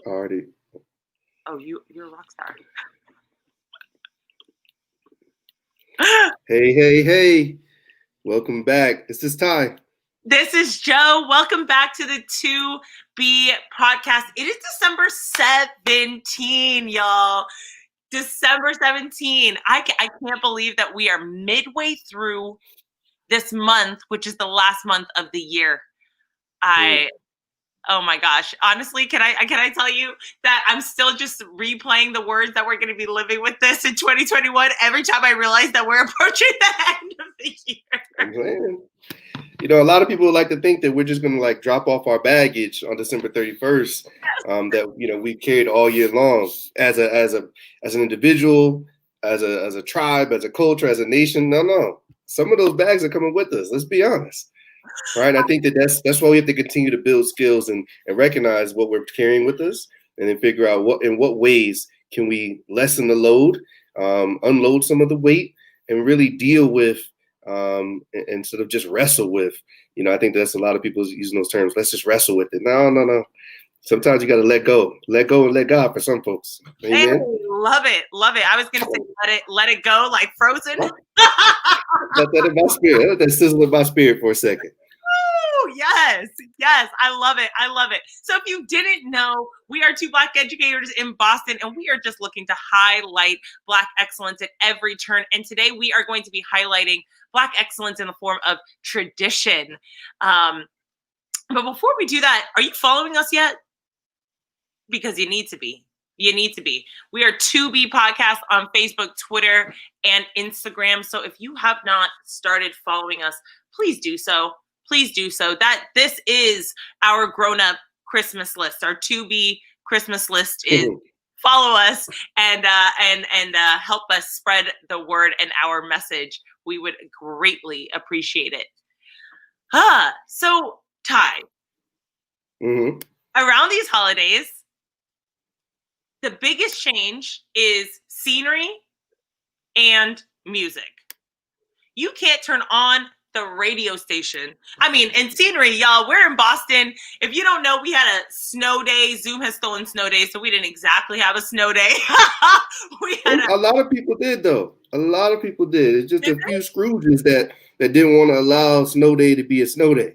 Already. Oh, you're a rock star. Hey. Welcome back. This is Ty. This is Joe. Welcome back to the 2B podcast. It is December 17, y'all. December 17. I can't believe that we are midway through this month, which is the last month of the year. Oh my gosh. Honestly, can I tell you that I'm still just replaying the words that we're going to be living with this in 2021 every time I realize that we're approaching the end of the year. I'm saying. You know, a lot of people like to think that we're just going to like drop off our baggage on December 31st, that we carried all year long as an individual, as a tribe, as a culture, as a nation. No. Some of those bags are coming with us. Let's be honest. Right. I think that's why we have to continue to build skills and recognize what we're carrying with us, and then figure out what ways can we lessen the load, unload some of the weight, and really deal with and sort of just wrestle with. I think that's a lot of people using those terms. Let's just wrestle with it. No. Sometimes you got to let go and let God for some folks. Amen. Hey, love it. I was going to say, let it go like Frozen. Let that in my spirit. Let that sizzle in my spirit for a second. Oh, yes. I love it. So if you didn't know, we are two Black educators in Boston, and we are just looking to highlight Black excellence at every turn. And today we are going to be highlighting Black excellence in the form of tradition. But before we do that, are you following us yet? Because you need to be. We are 2B Podcast on Facebook, Twitter, and Instagram. So if you have not started following us, please do so. That this is our grown-up Christmas list. Our 2B Christmas list is follow us and help us spread the word and our message. We would greatly appreciate it. So Ty, around these holidays, the biggest change is scenery and music. You can't turn on the radio station. And scenery, y'all, we're in Boston. If you don't know, we had a snow day. Zoom has stolen snow day, so we didn't exactly have a snow day. A lot of people did, though. A lot of people did. It's just a few Scrooges that didn't want to allow snow day to be a snow day.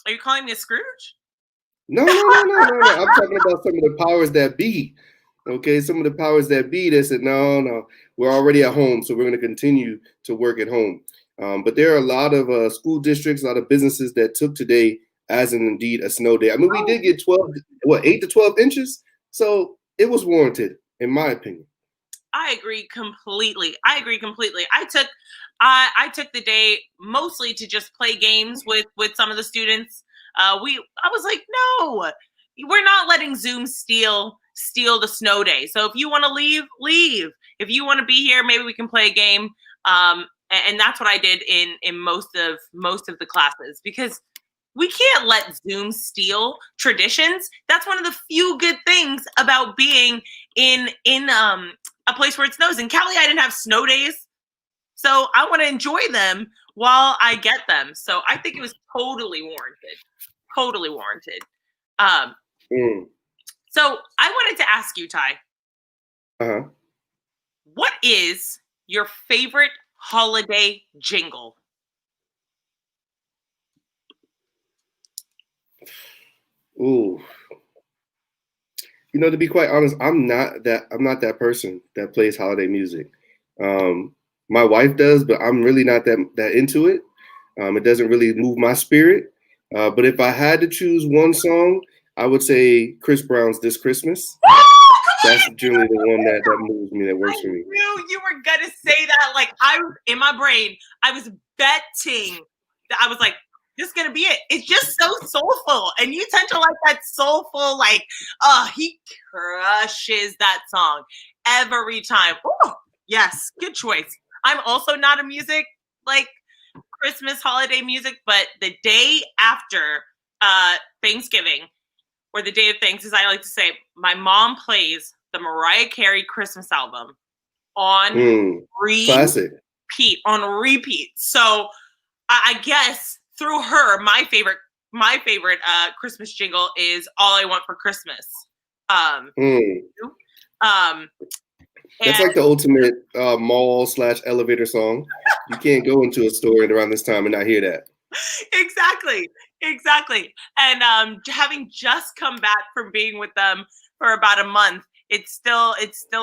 Are you calling me a Scrooge? No. I'm talking about some of the powers that be. Okay, some of the powers that be that said, no, we're already at home, so we're going to continue to work at home. But there are a lot of school districts, a lot of businesses that took today as indeed a snow day. We did get 8 to 12 inches, so it was warranted, in my opinion. I agree completely. I took the day mostly to just play games with some of the students. I was like, no, we're not letting Zoom steal the snow day. So if you want to leave. If you want to be here, maybe we can play a game. And that's what I did in most of the classes, because we can't let Zoom steal traditions. That's one of the few good things about being in a place where it snows. In Cali, I didn't have snow days, so I want to enjoy them while I get them. So I think it was totally warranted. So I wanted to ask you, Ty, what is your favorite holiday jingle? Ooh. To be quite honest, I'm not that person that plays holiday music. My wife does, but I'm really not that into it. It doesn't really move my spirit. But if I had to choose one song, I would say Chris Brown's "This Christmas." That's generally the one that moves me, that works for me. I knew you were gonna say that. Like, in my brain, I was betting that. I was like, this is gonna be it. It's just so soulful, and you tend to like that soulful. Like, he crushes that song every time. Ooh, yes, good choice. I'm also not a music Christmas holiday music, but the day after Thanksgiving, or the day of thanks, as I like to say, my mom plays the Mariah Carey Christmas album on classic. repeat. So I guess through her, my favorite my favorite Christmas jingle is "All I Want for Christmas." Mm. That's And like the ultimate mall/elevator song. You can't go into a store around this time and not hear that. exactly. And having just come back from being with them for about a month, it's still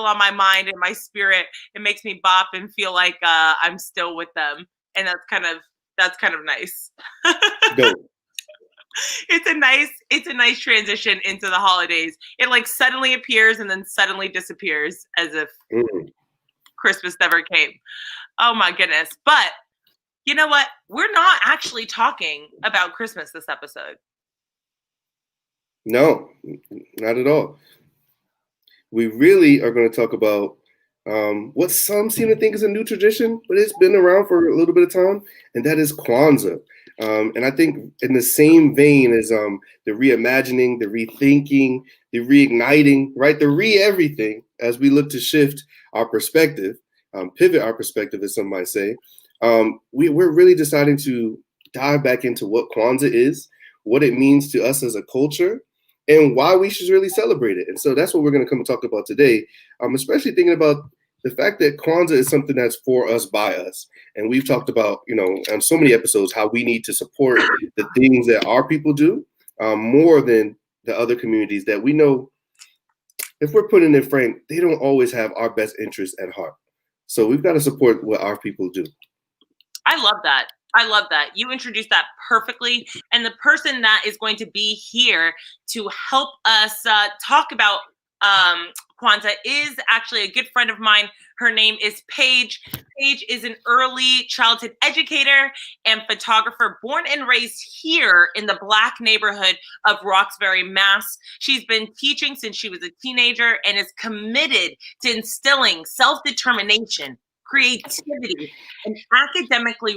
on my mind and my spirit. It makes me bop and feel like I'm still with them, and that's kind of nice. Dope. It's a nice transition into the holidays. It like suddenly appears and then suddenly disappears as if Christmas never came. Oh my goodness. But you know what? We're not actually talking about Christmas this episode. No, not at all. We really are going to talk about what some seem to think is a new tradition, but it's been around for a little bit of time, and that is Kwanzaa. And I think in the same vein as the reimagining, the rethinking, the reigniting, right? The everything as we look to shift our perspective, pivot our perspective, as some might say. We're really deciding to dive back into what Kwanzaa is, what it means to us as a culture, and why we should really celebrate it. And so that's what we're going to come and talk about today, especially thinking about the fact that Kwanzaa is something that's for us, by us. And we've talked about, on so many episodes, how we need to support the things that our people do more than the other communities that we know, if we're putting it frank, they don't always have our best interests at heart. So we've got to support what our people do. I love that. You introduced that perfectly. And the person that is going to be here to help us talk about Kwanzaa is actually a good friend of mine. Her name is Paige. Paige is an early childhood educator and photographer born and raised here in the Black neighborhood of Roxbury, Mass. She's been teaching since she was a teenager and is committed to instilling self-determination, creativity, and academically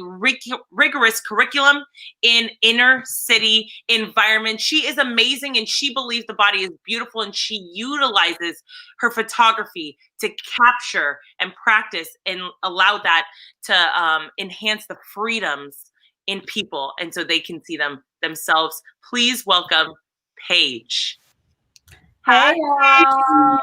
rigorous curriculum in inner city environments. She is amazing, and she believes the body is beautiful, and she utilizes her photography to capture and practice and allow that to enhance the freedoms in people, and so they can see them themselves. Please welcome Paige. Hey, y'all.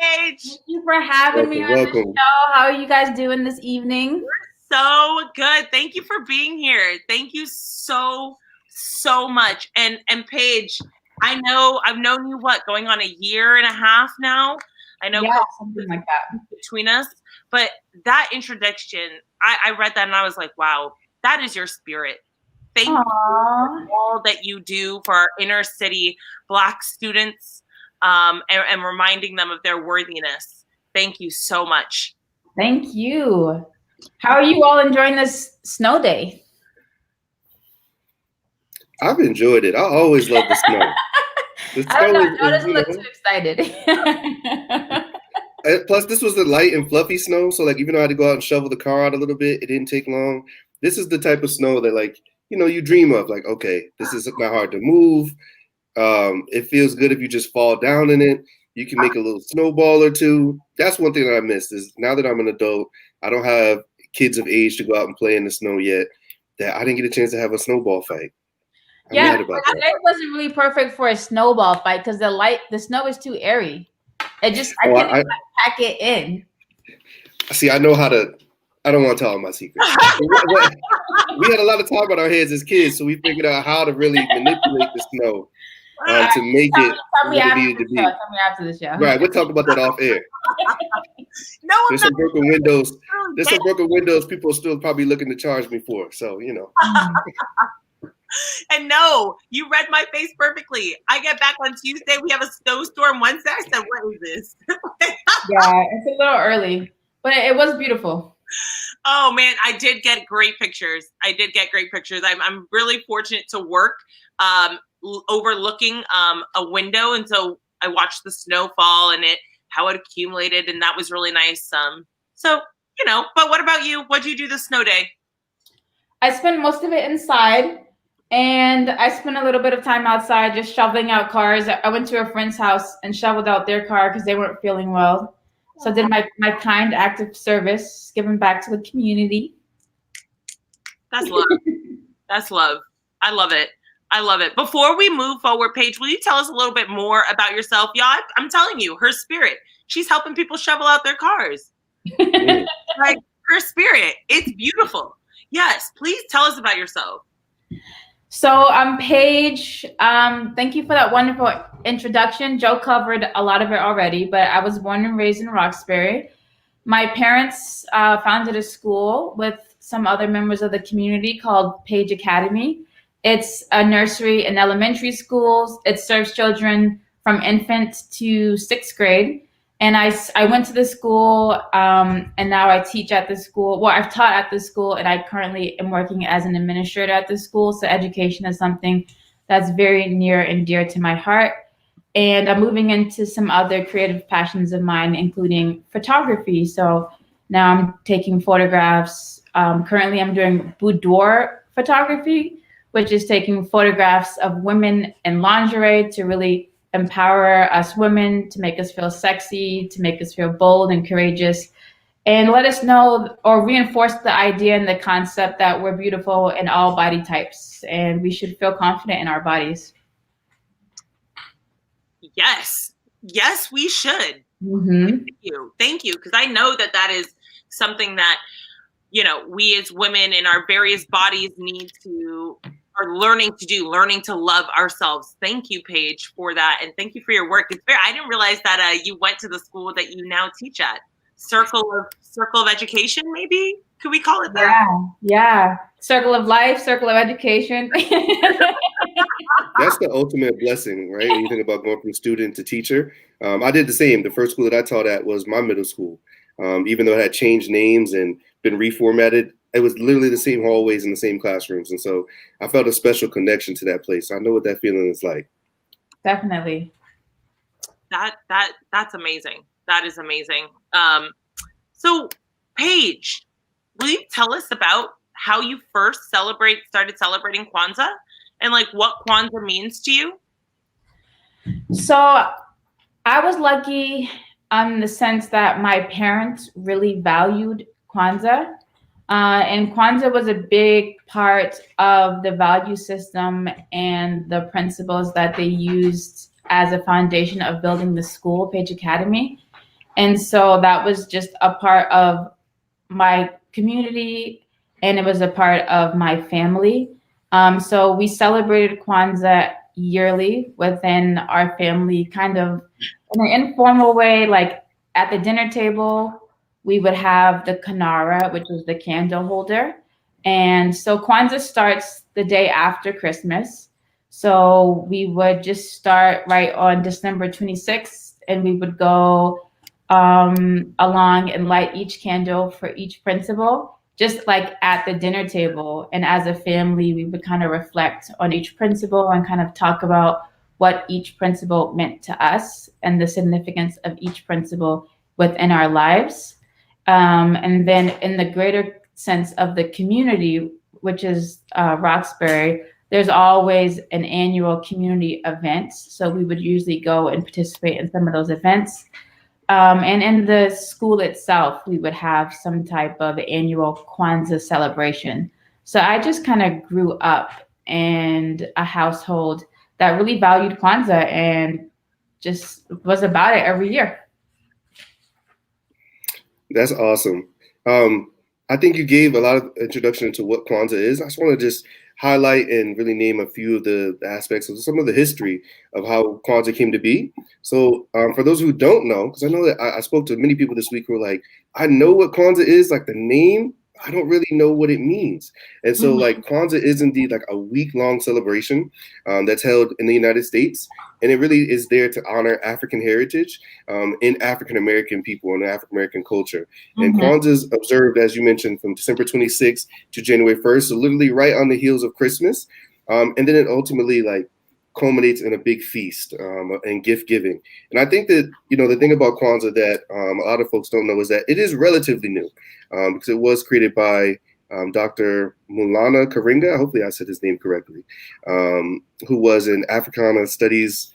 Paige. Thank you for having me on the show. How are you guys doing this evening? So good. Thank you for being here. Thank you so much. And Paige, I know I've known you going on a year and a half now. I know something like that between us. But that introduction, I read that and I was like, wow, that is your spirit. Thank you for all that you do for our inner city Black students. And reminding them of their worthiness. Thank you so much. Thank you. How are you all enjoying this snow day? I've enjoyed it. I always love the snow. I don't know. Joe doesn't look too excited. Plus, this was the light and fluffy snow. So, even though I had to go out and shovel the car out a little bit, it didn't take long. This is the type of snow that, you dream of. Okay, this is not hard to move. It feels good if you just fall down in it. You can make a little snowball or two. That's one thing that I missed is now that I'm an adult, I don't have kids of age to go out and play in the snow yet, that I didn't get a chance to have a snowball fight. I'm mad about that. It wasn't really perfect for a snowball fight because the snow is too airy. I can't pack it in. See, I know how to. I don't want to tell all my secrets. We had a lot of time on our hands as kids, so we figured out how to really manipulate the snow to make it what it needed to be. Tell me after the show. Right, we'll talk about that off air. There's some broken windows. There's some broken windows people are still probably looking to charge me for. So, And no, you read my face perfectly. I get back on Tuesday. We have a snowstorm Wednesday. I said, what is this? Yeah, it's a little early, but it was beautiful. Oh man, I did get great pictures. I'm really fortunate to work overlooking a window, and so I watched the snowfall and how it accumulated, and that was really nice. But what about you? What'd you do this snow day? I spent most of it inside, and I spent a little bit of time outside just shoveling out cars. I went to a friend's house and shoveled out their car because they weren't feeling well. So I did my kind act of service, giving back to the community. That's love. That's love. I love it. I love it. Before we move forward, Paige, will you tell us a little bit more about yourself? Y'all, I'm telling you, her spirit. She's helping people shovel out their cars. Like her spirit. It's beautiful. Yes, please tell us about yourself. So I'm Paige. Thank you for that wonderful introduction. Joe covered a lot of it already, but I was born and raised in Roxbury. My parents founded a school with some other members of the community called Page Academy. It's a nursery and elementary schools. It serves children from infant to sixth grade. And I went to the school, and now I teach at the school. Well, I've taught at the school, and I currently am working as an administrator at the school. So education is something that's very near and dear to my heart. And I'm moving into some other creative passions of mine, including photography. So now I'm taking photographs. Currently, I'm doing boudoir photography, which is taking photographs of women in lingerie to really empower us women, to make us feel sexy, to make us feel bold and courageous, and let us know or reinforce the idea and the concept that we're beautiful in all body types and we should feel confident in our bodies. Yes. Yes, we should. Mm-hmm. Thank you. Because I know that that is something that, you know, we as women in our various bodies are learning to love ourselves. Thank you, Paige, for that. And thank you for your work. It's fair. I didn't realize that you went to the school that you now teach at. Circle of Education, maybe? Could we call it that? Yeah. Circle of life, circle of education. That's the ultimate blessing, right? When you think about going from student to teacher. I did the same. The first school that I taught at was my middle school. Even though it had changed names and been reformatted, it was literally the same hallways and the same classrooms. And so I felt a special connection to that place. I know what that feeling is like. Definitely. That's amazing. That is amazing. So Paige, will you tell us about how you first started celebrating Kwanzaa and like what Kwanzaa means to you? So I was lucky in the sense that my parents really valued Kwanzaa. And Kwanzaa was a big part of the value system and the principles that they used as a foundation of building the school, Page Academy. And so that was just a part of my community, and it was a part of my family. So we celebrated Kwanzaa yearly within our family, kind of in an informal way, like at the dinner table. We would have the Kanara, which was the candle holder. And so Kwanzaa starts the day after Christmas. So we would just start right on December 26th, and we would go along and light each candle for each principal, just like at the dinner table. And as a family, we would kind of reflect on each principal and kind of talk about what each principal meant to us and the significance of each principal within our lives. And then in the greater sense of the community, which is Roxbury, there's always an annual community event. So we would usually go and participate in some of those events. And in the school itself, we would have some type of annual Kwanzaa celebration. So I just kind of grew up in a household that really valued Kwanzaa and just was about it every year. That's awesome. I think you gave a lot of introduction into what Kwanzaa is. I just want to just highlight and really name a few of the aspects of some of the history of how Kwanzaa came to be. So for those who don't know, because I know that I spoke to many people this week who were like, I know what Kwanzaa is, like the name, I don't really know what it means. And so like Kwanzaa is indeed like a week-long celebration that's held in the United States. And it really is there to honor African heritage in African-American people and African-American culture. And Kwanzaa is observed, as you mentioned, from December 26th to January 1st, so literally right on the heels of Christmas. And then it ultimately like culminates in a big feast and gift giving. And I think that, you know, the thing about Kwanzaa that a lot of folks don't know is that it is relatively new because it was created by Dr. Mulana Karinga, hopefully I said his name correctly, who was an Africana Studies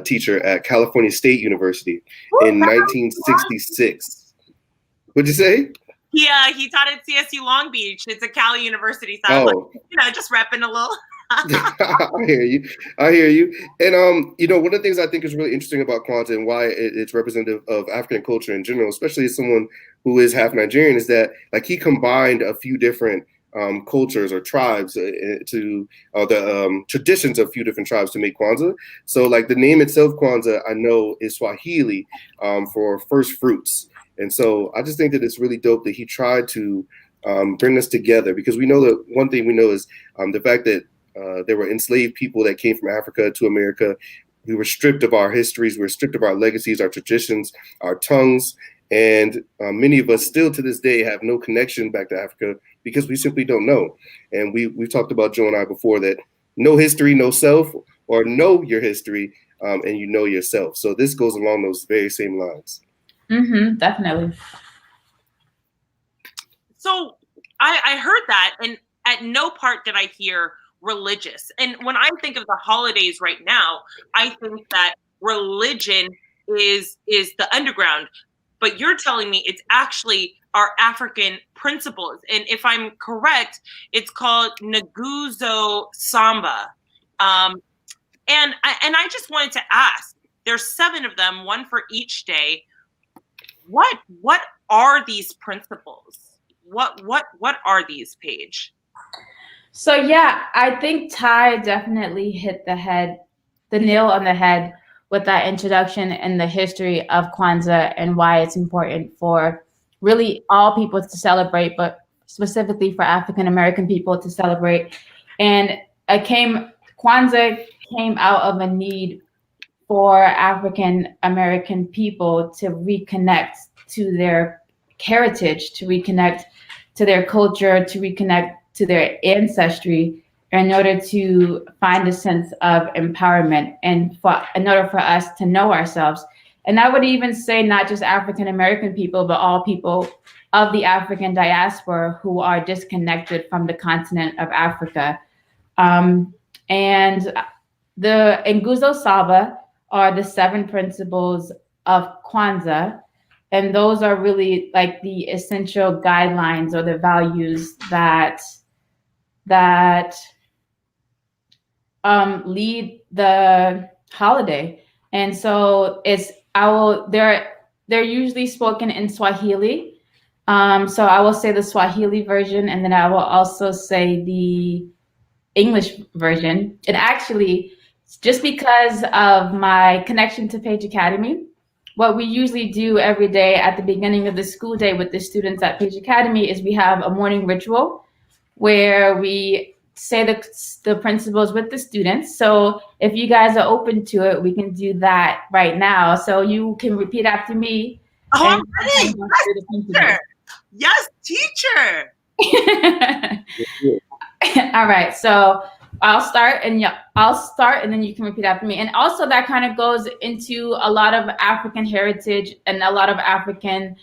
teacher at California State University in 1966. What'd you say? Yeah, he taught at CSU Long Beach. It's a Cali university. So I was like, you know, just repping a little. I hear you. I hear you. And one of the things I think is really interesting about Kwanzaa and why it's representative of African culture in general, especially as someone who is half Nigerian, is that like he combined a few different cultures or tribes to the traditions of a few different tribes to make Kwanzaa. So like the name itself, Kwanzaa, I know is Swahili for first fruits. And so I just think that it's really dope that he tried to bring us together, because we know that one thing we know is the fact that there were enslaved people that came from Africa to America. We were stripped of our histories, we were stripped of our legacies, our traditions, our tongues, and many of us still to this day have no connection back to Africa because we simply don't know. And we've talked about, Joe and I, before, that no history, no self, or know your history, and you know yourself. So this goes along those very same lines. Definitely. So I heard that, and at no part did I hear religious. And when I think of the holidays right now, I think that religion is the underground. But you're telling me it's actually our African principles. And if I'm correct, it's called Nguzo Samba. And I just wanted to ask, there's 7 of them, one for each day. What are these principles? What are these, Paige? So yeah, I think Ty definitely hit the nail on the head with that introduction and the history of Kwanzaa and why it's important for really all people to celebrate, but specifically for African American people to celebrate. And Kwanzaa came out of a need for African American people to reconnect to their heritage, to reconnect to their culture, to reconnect to their ancestry, in order to find a sense of empowerment and in order for us to know ourselves. And I would even say not just African American people, but all people of the African diaspora who are disconnected from the continent of Africa. And the Nguzo Saba are the 7 principles of Kwanzaa. And those are really like the essential guidelines or the values that lead the holiday. And so they're usually spoken in Swahili. So I will say the Swahili version, and then I will also say the English version. And actually, just because of my connection to Page Academy, what we usually do every day at the beginning of the school day with the students at Page Academy is we have a morning ritual where we say the principles with the students. So if you guys are open to it, we can do that right now. So you can repeat after me. Oh, I'm ready. Yes, teacher. All right. So I'll start and then you can repeat after me. And also that kind of goes into a lot of African heritage and a lot of African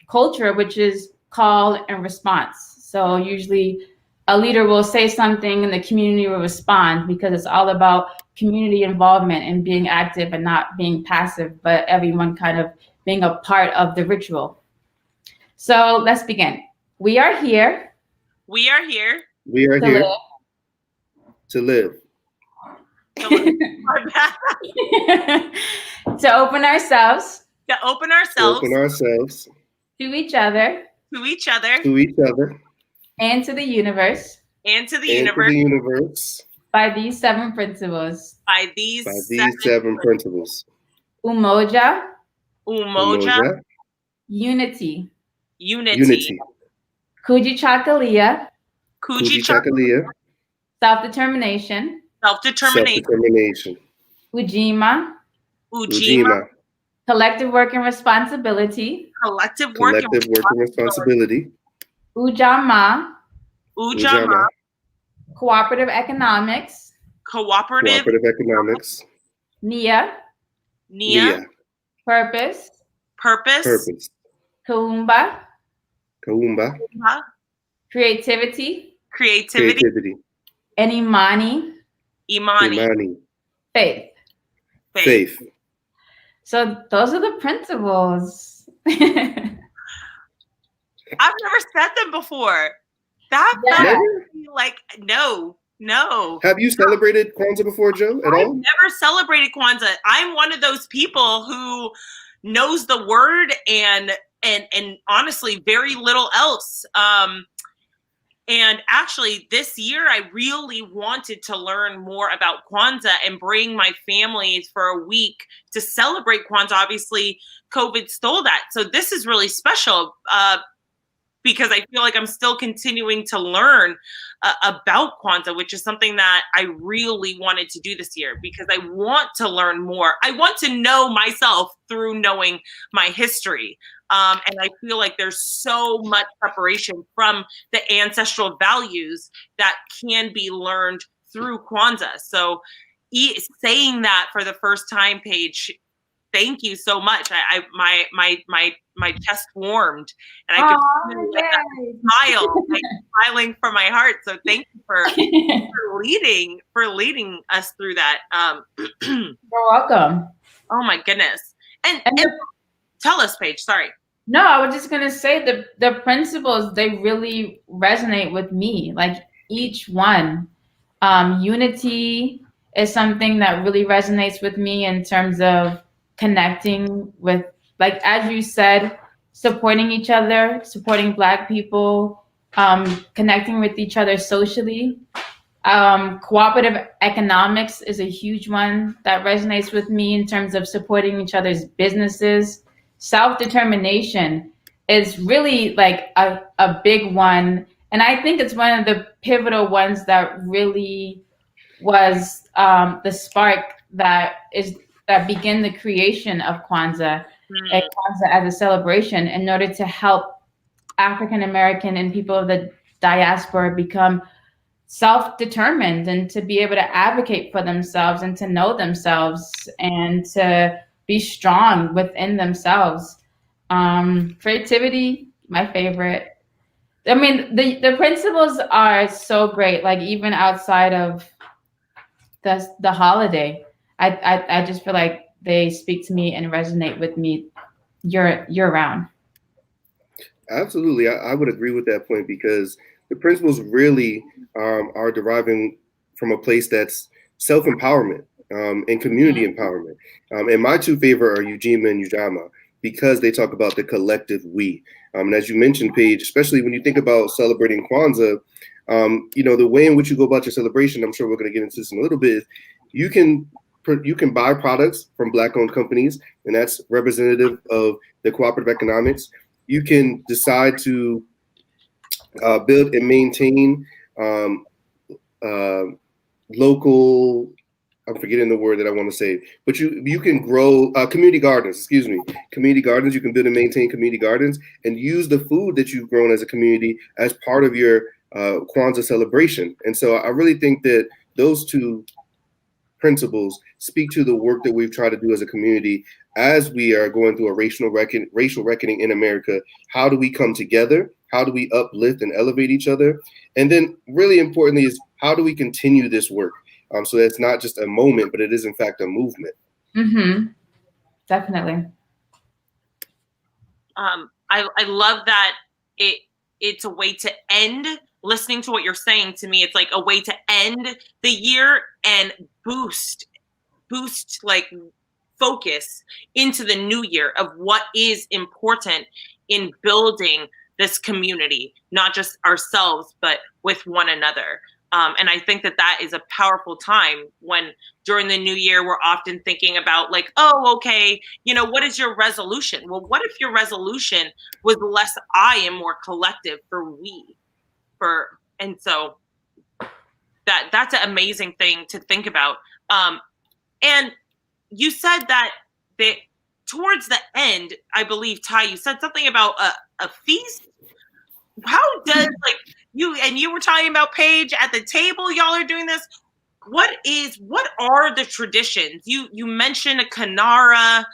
culture, which is call and response. So usually a leader will say something and the community will respond, because it's all about community involvement and being active and not being passive, but everyone kind of being a part of the ritual. So let's begin. We are here. We are here. We are here to live. To open ourselves. To open ourselves. To open ourselves. To each other. To each other. To each other. And to the universe. And to the and universe. To the universe. By these 7 principles. By these 7 principles. Umoja. Umoja. Unity. Unity. Kujichagulia. Kujichagulia. Self-determination. Self-determination. Ujima. Collective work and responsibility. Collective work and responsibility. Ujamaa. Cooperative economics. Cooperative economics. Nia. Purpose. Kaumba. Creativity. And Imani. Faith. So those are the principles. I've never said them before. That felt like no. No. Have you celebrated Kwanzaa before, Joe, at I've all? never celebrated Kwanzaa. I'm one of those people who knows the word and honestly very little else. And actually, this year, I really wanted to learn more about Kwanzaa and bring my family for a week to celebrate Kwanzaa. Obviously, COVID stole that. So this is really special because I feel like I'm still continuing to learn about Kwanzaa, which is something that I really wanted to do this year because I want to learn more. I want to know myself through knowing my history. And I feel like there's so much preparation from the ancestral values that can be learned through Kwanzaa. So saying that for the first time, Paige, thank you so much. My chest warmed and I could feel like that smile, like smiling from my heart. So thank you for leading us through that. You're welcome. Oh my goodness. And tell us, Paige, sorry. No, I was just gonna say the principles, they really resonate with me. Like each one. Unity is something that really resonates with me in terms of connecting with, like as you said, supporting each other, supporting Black people, connecting with each other socially. Cooperative economics is a huge one that resonates with me in terms of supporting each other's businesses. Self-determination is really like a big one. And I think it's one of the pivotal ones that really was the spark that began the creation of Kwanzaa, and Kwanzaa as a celebration in order to help African American and people of the diaspora become self-determined and to be able to advocate for themselves and to know themselves and to be strong within themselves. Creativity, my favorite. I mean, the principles are so great, like even outside of the holiday. I just feel like they speak to me and resonate with me year round. Absolutely. I would agree with that point because the principles really are deriving from a place that's self-empowerment and community empowerment. And my two favorite are Ujima and Ujama because they talk about the collective we. And as you mentioned, Paige, especially when you think about celebrating Kwanzaa, the way in which you go about your celebration, I'm sure we're going to get into this in a little bit, you can buy products from Black-owned companies, and that's representative of the cooperative economics. You can decide to build and maintain local, I'm forgetting the word that I want to say, but you can grow community gardens, community gardens. You can build and maintain community gardens and use the food that you've grown as a community as part of your Kwanzaa celebration. And so I really think that those two principles speak to the work that we've tried to do as a community as we are going through a racial reckoning in America. How do we come together? How do we uplift and elevate each other? And then really importantly is how do we continue this work? So that's not just a moment, but it is in fact a movement. Mm-hmm. Definitely. I love that it's a way to end. Listening to what you're saying to me, it's like a way to end the year and boost like focus into the new year of what is important in building this community, not just ourselves, but with one another. And I think that is a powerful time when during the new year, we're often thinking about like, oh, okay, what is your resolution? Well, what if your resolution was less I and more collective for we? And so that's an amazing thing to think about. And you said that towards the end, I believe, Ty, you said something about a feast. How does you were talking about Paige at the table, y'all are doing this. What are the traditions? You mentioned a Kanara.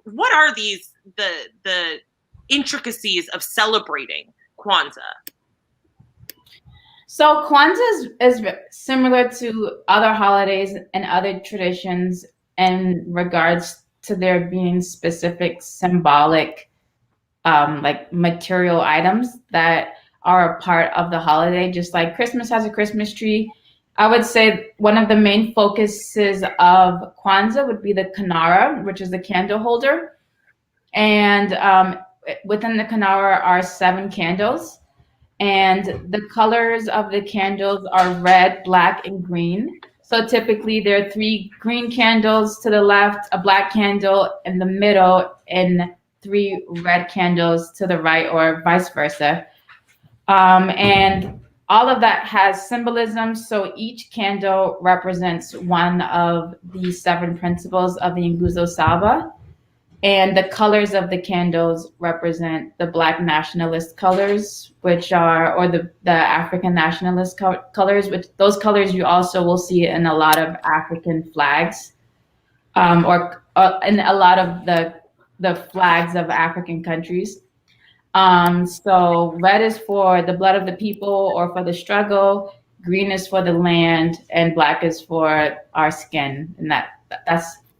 What are the intricacies of celebrating Kwanzaa? So Kwanzaa is similar to other holidays and other traditions in regards to there being specific symbolic, like material items that are a part of the holiday. Just like Christmas has a Christmas tree, I would say one of the main focuses of Kwanzaa would be the Kanara, which is the candle holder. And within the Kanara are 7 candles. And the colors of the candles are red, black, and green. So typically there are 3 green candles to the left, a black candle in the middle, and 3 red candles to the right, or vice versa. And all of that has symbolism. So each candle represents one of the 7 principles of the Nguzo Saba. And the colors of the candles represent the Black nationalist colors, which are, or the African nationalist colors, which those colors you also will see in a lot of African flags, or in a lot of the flags of African countries. So red is for the blood of the people or for the struggle, green is for the land, and black is for our skin. And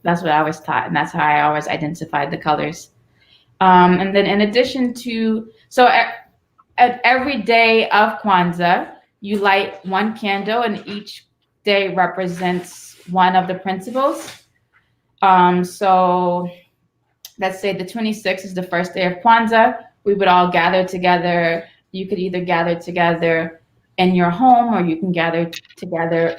that's what I was taught, and that's how I always identified the colors. And then in addition to, so at every day of Kwanzaa, you light 1 candle, and each day represents one of the principles. So let's say the 26th is the first day of Kwanzaa. We would all gather together. You could either gather together in your home, or you can gather together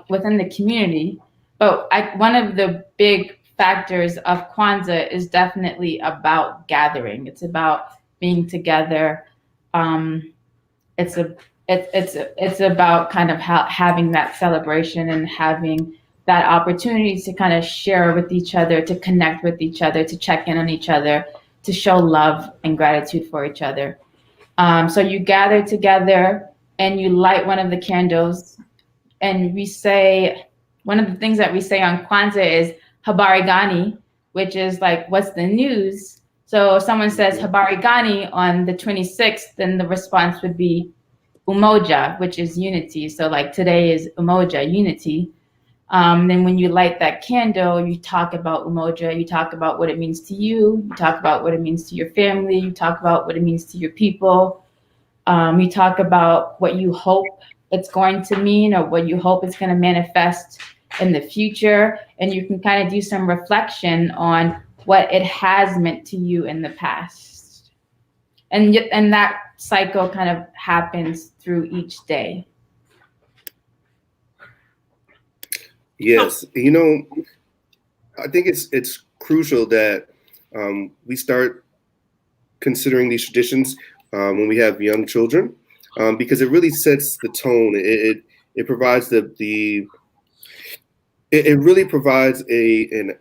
within the community. But one of the big factors of Kwanzaa is definitely about gathering. It's about being together. It's about kind of having that celebration and having that opportunity to kind of share with each other, to connect with each other, to check in on each other, to show love and gratitude for each other. So you gather together and you light one of the candles, and we say, one of the things that we say on Kwanzaa is habari gani, which is like, what's the news? So if someone says habari gani on the 26th, then the response would be umoja, which is unity. So like today is umoja, unity. Then when you light that candle, you talk about umoja, you talk about what it means to you, you talk about what it means to your family, you talk about what it means to your people. You talk about what you hope it's going to mean, or what you hope it's going to manifest in the future. And you can kind of do some reflection on what it has meant to you in the past. And that cycle kind of happens through each day. Yes, I think it's crucial that we start considering these traditions when we have young children, because it really sets the tone. It provides it really provides an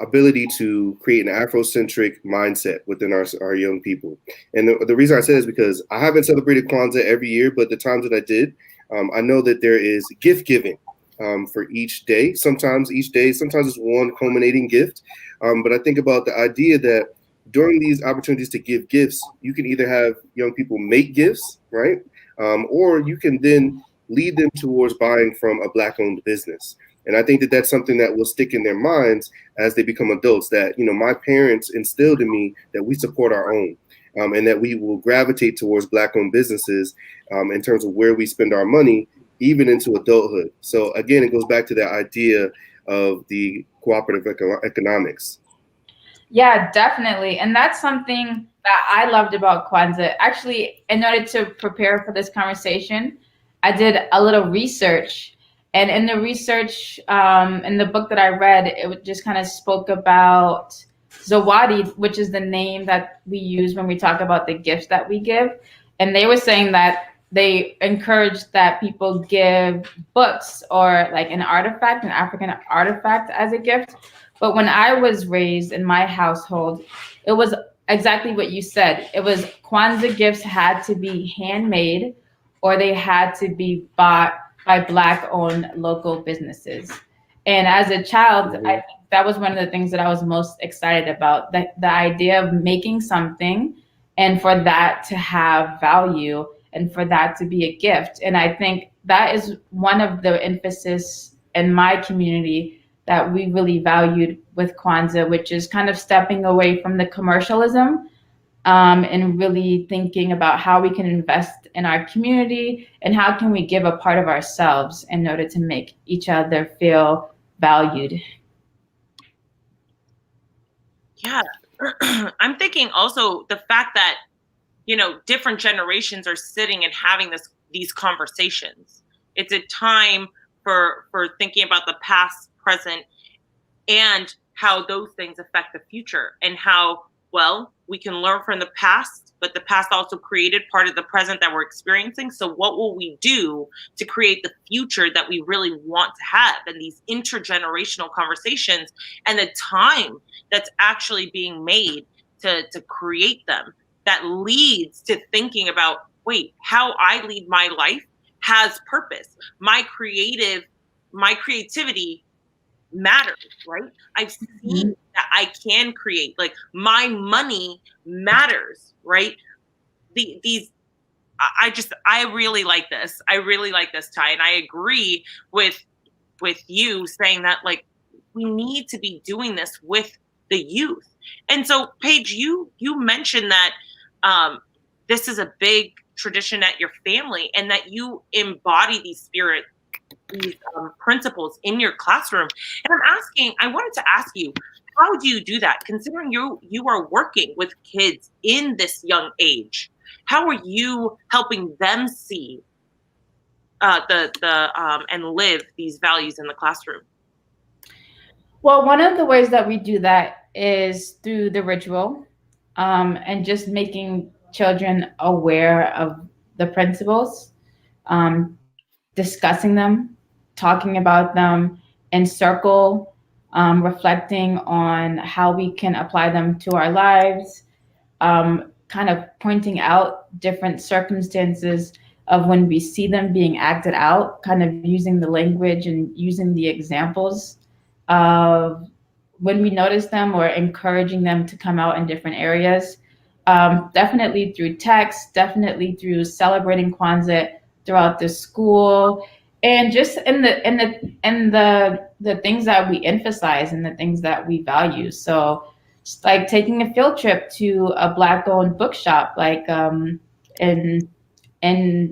ability to create an Afrocentric mindset within our young people. And the reason I say this is because I haven't celebrated Kwanzaa every year, but the times that I did, I know that there is gift giving for each day. Sometimes it's one culminating gift. But I think about the idea that during these opportunities to give gifts, you can either have young people make gifts, right? Or you can then lead them towards buying from a Black-owned business. And I think that that's something that will stick in their minds as they become adults, that, my parents instilled in me that we support our own, and that we will gravitate towards Black-owned businesses in terms of where we spend our money, even into adulthood. So again, it goes back to that idea of the cooperative economics. Yeah, definitely. And that's something that I loved about Kwanzaa. Actually, in order to prepare for this conversation, I did a little research. And in the research, in the book that I read, it just kind of spoke about Zawadi, which is the name that we use when we talk about the gifts that we give. And they were saying that they encourage that people give books or like an African artifact as a gift. But when I was raised in my household, it was exactly what you said. It was Kwanzaa gifts had to be handmade, or they had to be bought by Black-owned local businesses. And as a child, I think that was one of the things that I was most excited about, the idea of making something and for that to have value and for that to be a gift. And I think that is one of the emphasis in my community that we really valued with Kwanzaa, which is kind of stepping away from the commercialism and really thinking about how we can invest in our community and how can we give a part of ourselves in order to make each other feel valued. Yeah. I'm thinking also the fact that, different generations are sitting and having these conversations. It's a time for thinking about the past, present, and how those things affect the future, and how, well, we can learn from the past, but the past also created part of the present that we're experiencing. So what will we do to create the future that we really want to have? And these intergenerational conversations and the time that's actually being made to create them, that leads to thinking about, wait, how I lead my life has purpose. My creativity matters, right? I've seen that I can create. Like, my money matters, right? I really like this. I really like this, Ty, and I agree with you saying that, like, we need to be doing this with the youth. And so, Paige, you mentioned that this is a big tradition at your family, and that you embody these principles in your classroom. And I wanted to ask you, how do you do that? Considering you are working with kids in this young age, how are you helping them see and live these values in the classroom? Well, one of the ways that we do that is through the ritual, and just making children aware of the principles, discussing them, talking about them in circle, reflecting on how we can apply them to our lives, kind of pointing out different circumstances of when we see them being acted out, kind of using the language and using the examples of when we notice them, or encouraging them to come out in different areas. Definitely through text, definitely through celebrating Kwanzaa throughout the school, and just in the things that we emphasize and the things that we value. So, just like taking a field trip to a Black-owned bookshop, like in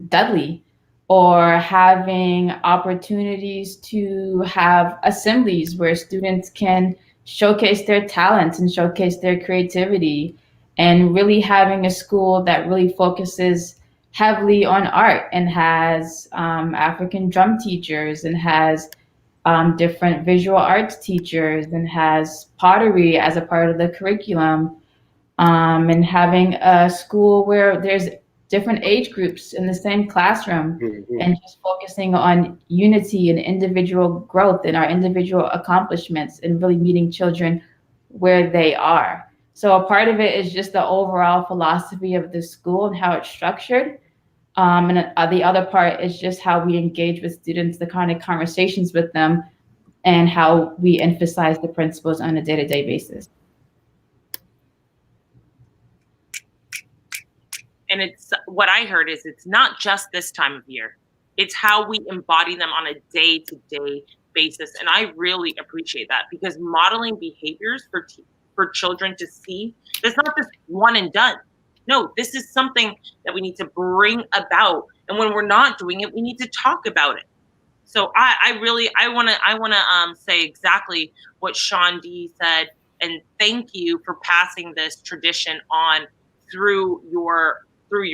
Dudley, or having opportunities to have assemblies where students can showcase their talents and showcase their creativity, and really having a school that really focuses heavily on art and has African drum teachers, and has different visual arts teachers, and has pottery as a part of the curriculum, and having a school where there's different age groups in the same classroom, and just focusing on unity and individual growth and our individual accomplishments, and really meeting children where they are. So a part of it is just the overall philosophy of the school and how it's structured. And the other part is just how we engage with students, the kind of conversations with them, and how we emphasize the principles on a day-to-day basis. And it's what I heard is, it's not just this time of year. It's how we embody them on a day-to-day basis. And I really appreciate that, because modeling behaviors for children to see, it's not just one and done. No, this is something that we need to bring about. And when we're not doing it, we need to talk about it. So I want to say exactly what Sean D said, and thank you for passing this tradition on through your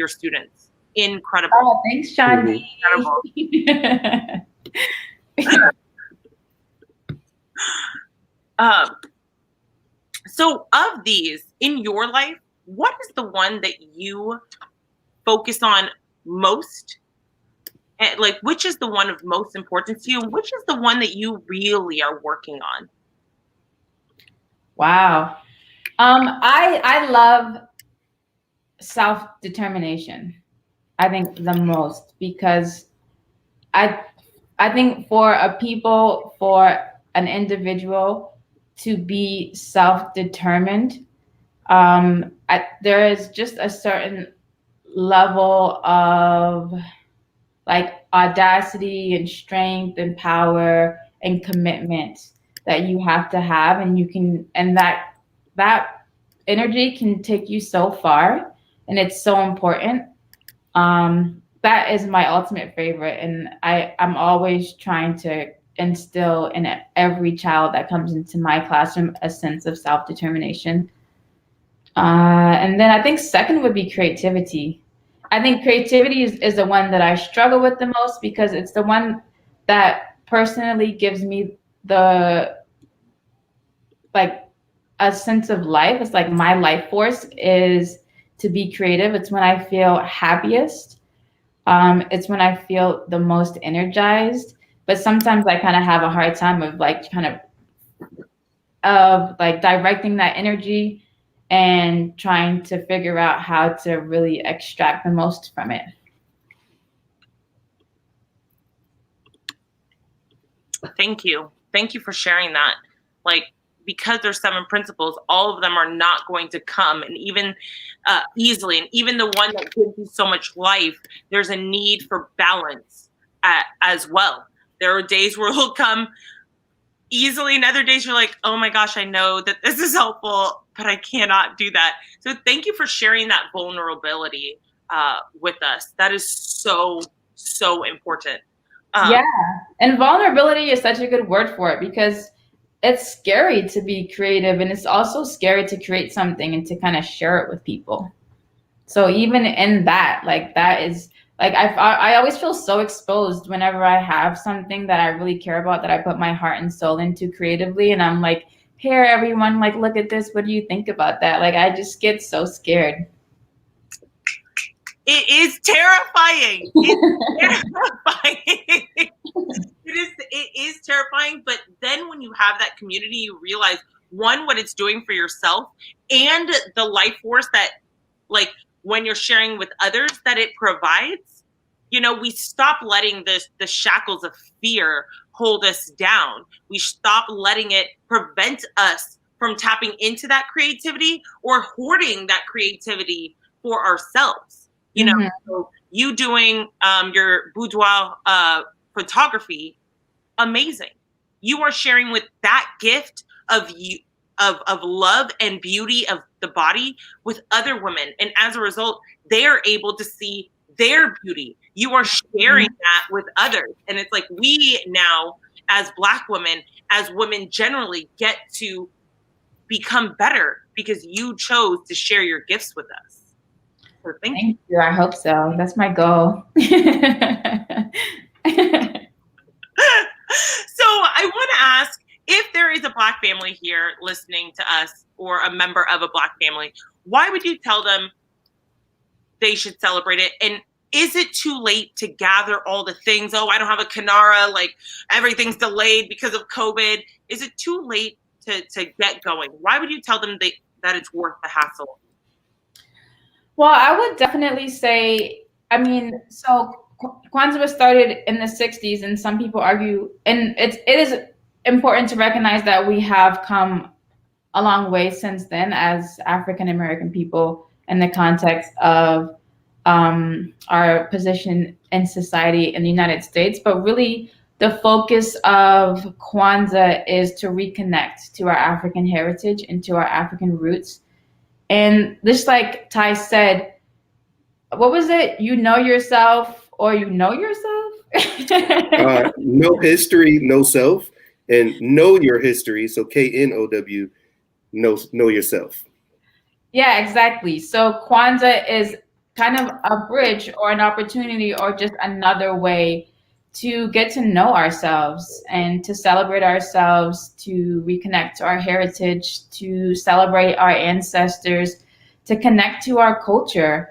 students. Incredible. Oh, thanks, Sean D. So of these in your life, what is the one that you focus on most? And, like, which is the one of most importance to you? And which is the one that you really are working on? Wow. I love self-determination, I think, the most, because I think for an individual to be self-determined, there is just a certain level of, like, audacity and strength and power and commitment that you have to have, and that energy can take you so far, and it's so important. That is my ultimate favorite, and I'm always trying to instill in every child that comes into my classroom a sense of self-determination. And then I think second would be creativity. I think creativity is the one that I struggle with the most because it's the one that personally gives me the like a sense of life. It's like my life force is to be creative. It's when I feel happiest. It's when I feel the most energized. But sometimes I kind of have a hard time of like like directing that energy and trying to figure out how to really extract the most from it. Thank you. Thank you for sharing that. Like, because there's 7 principles, all of them are not going to come and even easily. And even the one that gives you so much life, there's a need for balance as well. There are days where it'll come easily, and other days you're like, oh my gosh, I know that this is helpful, but I cannot do that. So thank you for sharing that vulnerability with us. That is so, so important. Yeah. And vulnerability is such a good word for it because it's scary to be creative, and it's also scary to create something and to kind of share it with people. So even in that, like that is like I always feel so exposed whenever I have something that I really care about that I put my heart and soul into creatively, and I'm like, here everyone, like look at this. What do you think about that? Like I just get so scared. It is terrifying. It's terrifying. It is terrifying. But then when you have that community, you realize one, what it's doing for yourself and the life force that, like, when you're sharing with others that it provides. You know, we stop letting the shackles of fear hold us down. We stop letting it prevent us from tapping into that creativity or hoarding that creativity for ourselves. You know, so you doing your boudoir photography, amazing. You are sharing with that gift of you of love and beauty of the body with other women, and as a result, they are able to see their beauty. You are sharing that with others, and it's like we now, as Black women, as women generally, get to become better because you chose to share your gifts with us. So thank you. I hope so. That's my goal. So I want to ask, if there is a Black family here listening to us or a member of a Black family, why would you tell them they should celebrate it? And is it too late to gather all the things? Oh, I don't have a Kinara, like everything's delayed because of COVID. Is it too late to get going? Why would you tell them that it's worth the hassle? Well, I would definitely say, I mean, so Kwanzaa was started in the 60s, and some people argue, and it is important to recognize that we have come a long way since then as African American people in the context of our position in society in the United States. But really, the focus of Kwanzaa is to reconnect to our African heritage and to our African roots. And just like Ty said, what was it? You know yourself or you know yourself? No history, no self, and know your history. So KNOW, know yourself. Yeah, exactly. So Kwanzaa is kind of a bridge or an opportunity or just another way to get to know ourselves and to celebrate ourselves, to reconnect to our heritage, to celebrate our ancestors, to connect to our culture,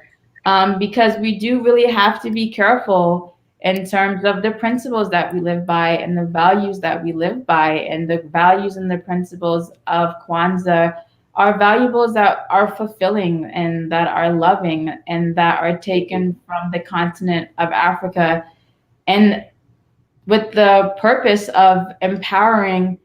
because we do really have to be careful in terms of the principles that we live by and the values that we live by. And the values and the principles of Kwanzaa are valuables that are fulfilling and that are loving and that are taken from the continent of Africa, and with the purpose of empowering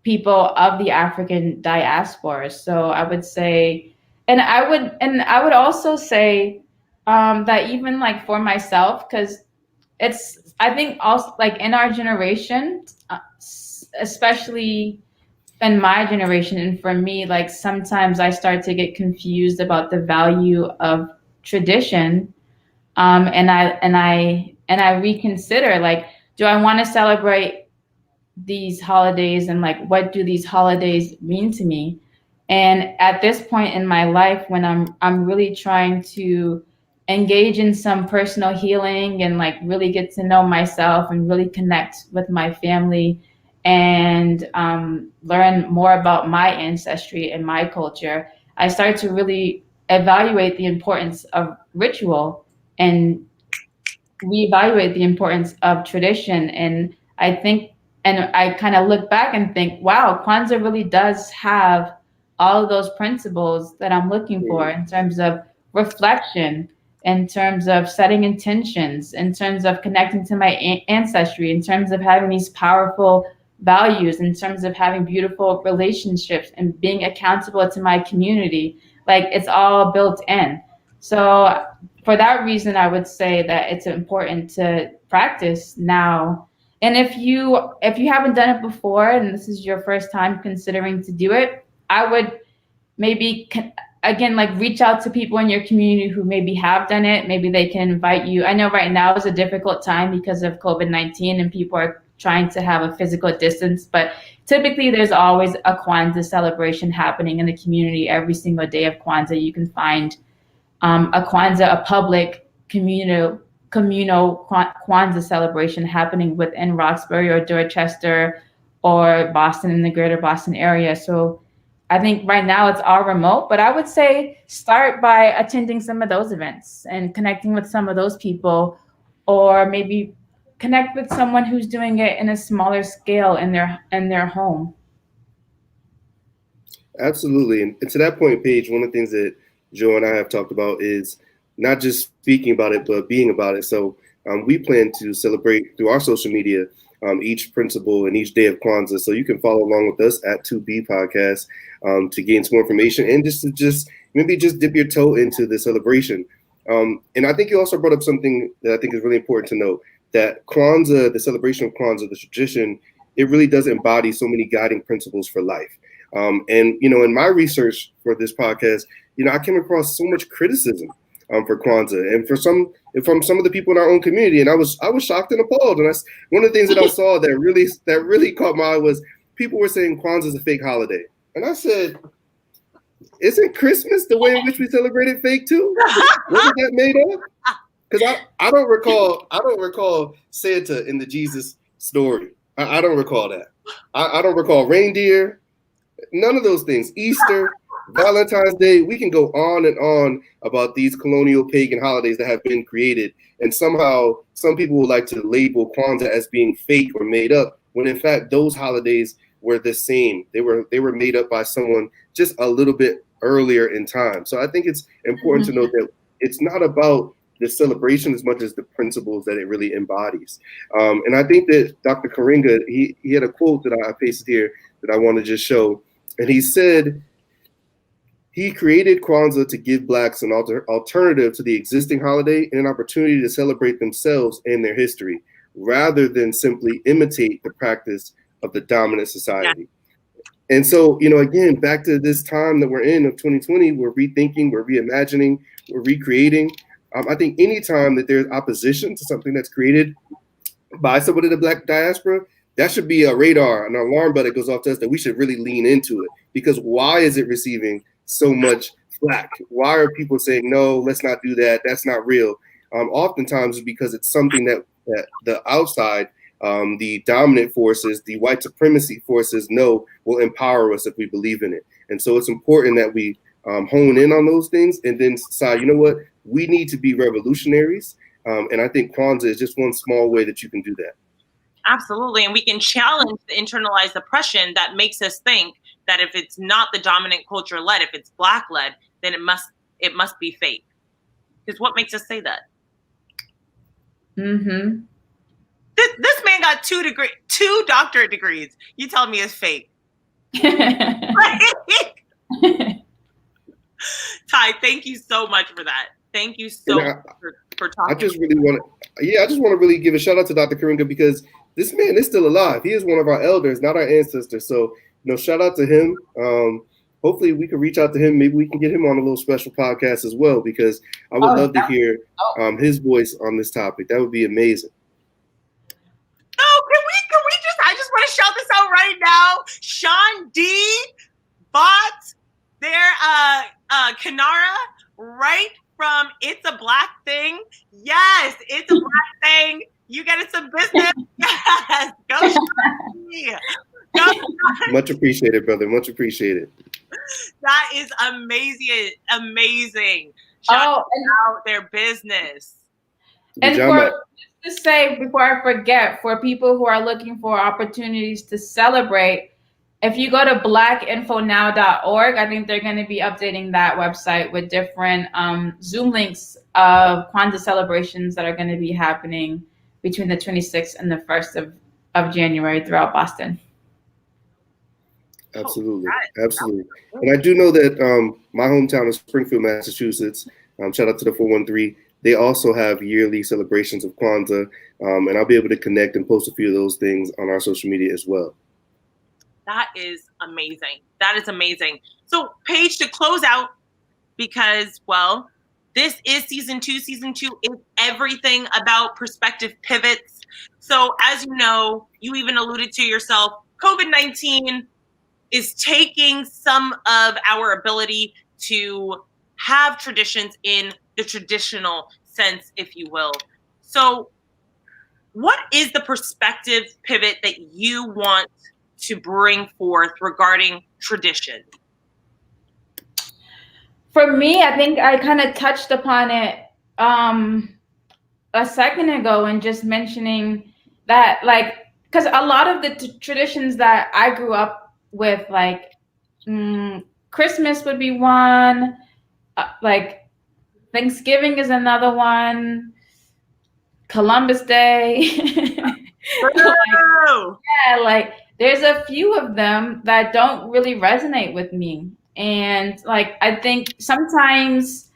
people of the African diaspora. So I would say, and I would also say that even like for myself, because I think also like in our generation, especially in my generation, and for me, like sometimes I start to get confused about the value of tradition, and I reconsider, like, do I want to celebrate these holidays, and like what do these holidays mean to me? And at this point in my life, when I'm really trying to engage in some personal healing and like really get to know myself and really connect with my family, and learn more about my ancestry and my culture, I start to really evaluate the importance of ritual and reevaluate the importance of tradition. And I think, and I kind of look back and think, wow, Kwanzaa really does have all of those principles that I'm looking for in terms of reflection, in terms of setting intentions, in terms of connecting to my ancestry, in terms of having these powerful values, in terms of having beautiful relationships and being accountable to my community. Like, it's all built in. So for that reason, I would say that it's important to practice now. And if you haven't done it before and this is your first time considering to do it, I would maybe again, like, reach out to people in your community who maybe have done it. Maybe they can invite you. I know right now is a difficult time because of COVID-19 and people are trying to have a physical distance, but typically there's always a Kwanzaa celebration happening in the community. Every single day of Kwanzaa, you can find a Kwanzaa, a public communal Kwanzaa celebration happening within Roxbury or Dorchester or Boston, in the greater Boston area. So I think right now it's all remote, but I would say start by attending some of those events and connecting with some of those people, or maybe connect with someone who's doing it in a smaller scale in their home. Absolutely. And to that point, Paige, one of the things that Joe and I have talked about is not just speaking about it, but being about it. So we plan to celebrate through our social media each principle and each day of Kwanzaa. So you can follow along with us at 2B Podcast to gain some more information and just maybe dip your toe into the celebration. And I think you also brought up something that I think is really important to note, that Kwanzaa, the celebration of Kwanzaa, the tradition, it really does embody so many guiding principles for life. And, in my research for this podcast, I came across so much criticism for Kwanzaa and from some of the people in our own community. And I was shocked and appalled. And that's one of the things that I saw that really caught my eye was people were saying Kwanzaa is a fake holiday. And I said, isn't Christmas the way in which we celebrate it fake too? Wasn't that made up? Because I don't recall Santa in the Jesus story. I don't recall that. I don't recall reindeer. None of those things. Easter, Valentine's Day, we can go on and on about these colonial pagan holidays that have been created. And somehow some people would like to label Kwanzaa as being fake or made up, when in fact those holidays were the same. They were made up by someone just a little bit earlier in time. So I think it's important to note that it's not about the celebration as much as the principles that it really embodies. And I think that Dr. Karinga, he had a quote that I pasted here that I want to just show. And he said, he created Kwanzaa to give Blacks an alternative to the existing holiday and an opportunity to celebrate themselves and their history, rather than simply imitate the practice of the dominant society. Yeah. And so, again, back to this time that we're in of 2020, we're rethinking, we're reimagining, we're recreating. I think anytime that there's opposition to something that's created by somebody in the Black diaspora, that should be a radar, an alarm bell that goes off to us that we should really lean into it. Because why is it receiving so much flack? Why are people saying, no, let's not do that, that's not real? Oftentimes it's because it's something that the outside, the dominant forces, the white supremacy forces know will empower us if we believe in it. And so it's important that we hone in on those things and then decide, what, we need to be revolutionaries. And I think Kwanzaa is just one small way that you can do that. Absolutely. And we can challenge the internalized oppression that makes us think that if it's not the dominant culture led, if it's Black led, then it must be fake. Because what makes us say that? Mm-hmm. This man got 2 doctorate degrees. You tell me it's fake. Ty, thank you so much for that. Thank you so much for talking. I just want to really give a shout out to Dr. Karinga, because this man is still alive. He is one of our elders, not our ancestors. So shout out to him. Hopefully we can reach out to him. Maybe we can get him on a little special podcast as well, because I would love to hear his voice on this topic. That would be amazing. Oh, can we just, I just want to shout this out right now. Sean D bought their Kanara right from It's a Black Thing. Yes, It's a Black Thing. You get some business. Yes, go Sean D. Go Sean. Much appreciated, brother. Much appreciated. That is amazing. Shout out their business. And just to say, before I forget, for people who are looking for opportunities to celebrate, if you go to blackinfonow.org, I think they're going to be updating that website with different Zoom links of Kwanzaa celebrations that are going to be happening between the 26th and the 1st of January throughout Boston. Absolutely. Absolutely. And I do know that my hometown of Springfield, Massachusetts, shout out to the 413, they also have yearly celebrations of Kwanzaa, and I'll be able to connect and post a few of those things on our social media as well. That is amazing. That is amazing. So, Paige, to close out, because, well, this is season 2. Season 2 is everything about perspective pivots. So, as you know, you even alluded to yourself, COVID-19 is taking some of our ability to have traditions in the traditional sense, if you will. So what is the perspective pivot that you want to bring forth regarding tradition? For me, I think I kind of touched upon it a second ago, and just mentioning that, like, because a lot of the traditions that I grew up with, like Christmas would be one, like Thanksgiving is another one, Columbus Day. like there's a few of them that don't really resonate with me. And like, I think sometimes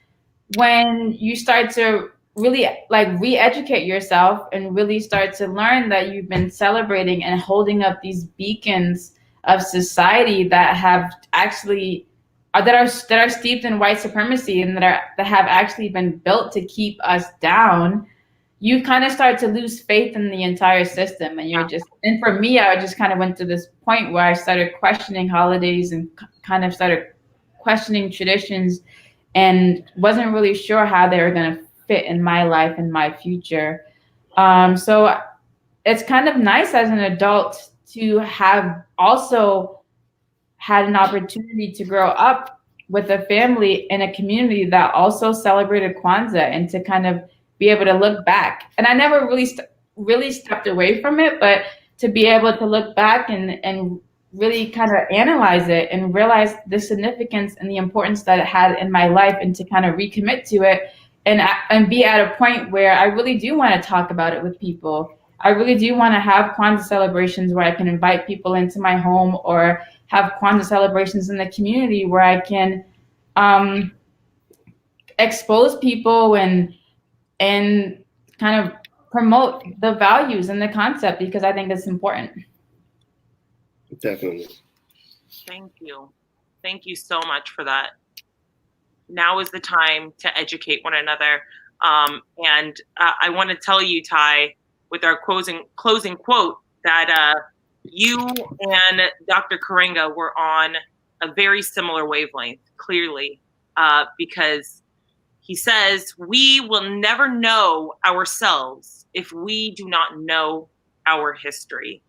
when you start to really like re-educate yourself and really start to learn that you've been celebrating and holding up these beacons of society that have actually that are steeped in white supremacy and that have actually been built to keep us down, you kind of start to lose faith in the entire system. And for me, I just kind of went to this point where I started questioning holidays and kind of started questioning traditions, and wasn't really sure how they were going to fit in my life and my future. So it's kind of nice as an adult to have also had an opportunity to grow up with a family in a community that also celebrated Kwanzaa, and to kind of be able to look back. And I never really stepped away from it, but to be able to look back and really kind of analyze it and realize the significance and the importance that it had in my life, and to kind of recommit to it and be at a point where I really do want to talk about it with people. I really do want to have Kwanzaa celebrations where I can invite people into my home, or have Kwanzaa celebrations in the community where I can expose people and kind of promote the values and the concept, because I think it's important. Definitely. Thank you. Thank you so much for that. Now is the time to educate one another. And I want to tell you, Ty, with our closing quote, that you and Dr. Karenga were on a very similar wavelength, clearly, because he says, we will never know ourselves if we do not know our history.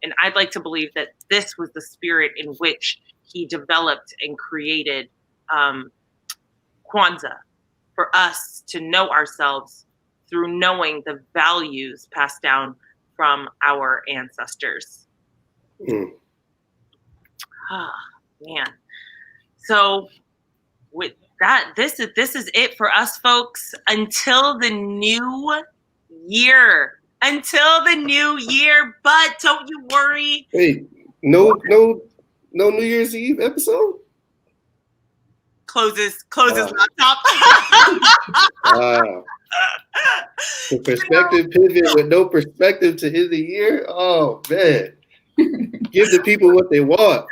And I'd like to believe that this was the spirit in which he developed and created Kwanzaa, for us to know ourselves through knowing the values passed down from our ancestors. Ah, man. So with that, this is it for us, folks. Until the new year. But don't you worry. Wait, no New Year's Eve episode? Closes laptop. Wow. The perspective pivot with no perspective to end the year. Oh man. Give the people what they want.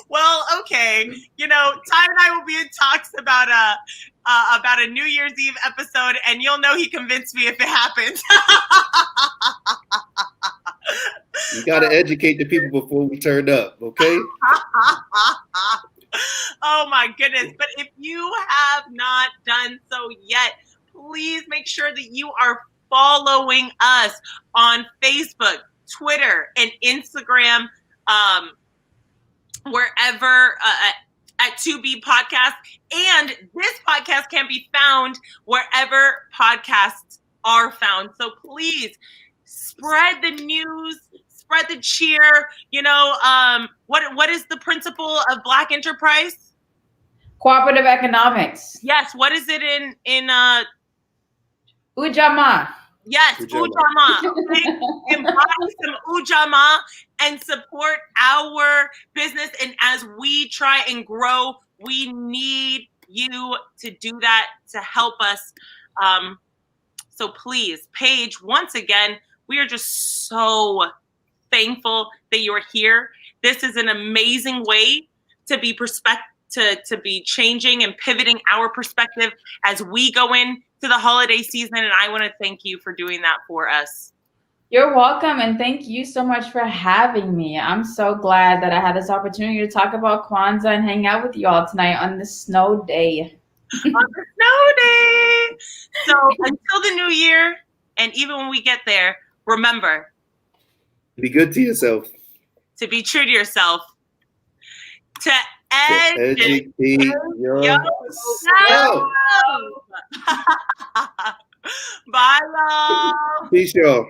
Well, okay. You know, Ty and I will be in talks about a New Year's Eve episode, and you'll know he convinced me if it happens. You got to educate the people before we turn up, okay? Oh my goodness. But if you have not done so yet, please make sure that you are following us on Facebook, Twitter, and Instagram, wherever at 2B Podcast. And this podcast can be found wherever podcasts are found. So please spread the news, spread the cheer. You know, what is the principle of Black enterprise? Cooperative economics. Yes. What is it in Ujamaa. Yes, Ujamaa. Okay? Embody some Ujamaa and support our business. And as we try and grow, we need you to do that to help us. So please, Paige, once again, we are just so thankful that you're here. This is an amazing way to be to be changing and pivoting our perspective as we go in to the holiday season. And I want to thank you for doing that for us. You're welcome. And thank you so much for having me. I'm so glad that I had this opportunity to talk about Kwanzaa and hang out with you all tonight on this snow day. On the snow day. So until the new year, and even when we get there, remember, be good to yourself. To be true to yourself. To educate yourself. Bye, y'all. Peace, y'all.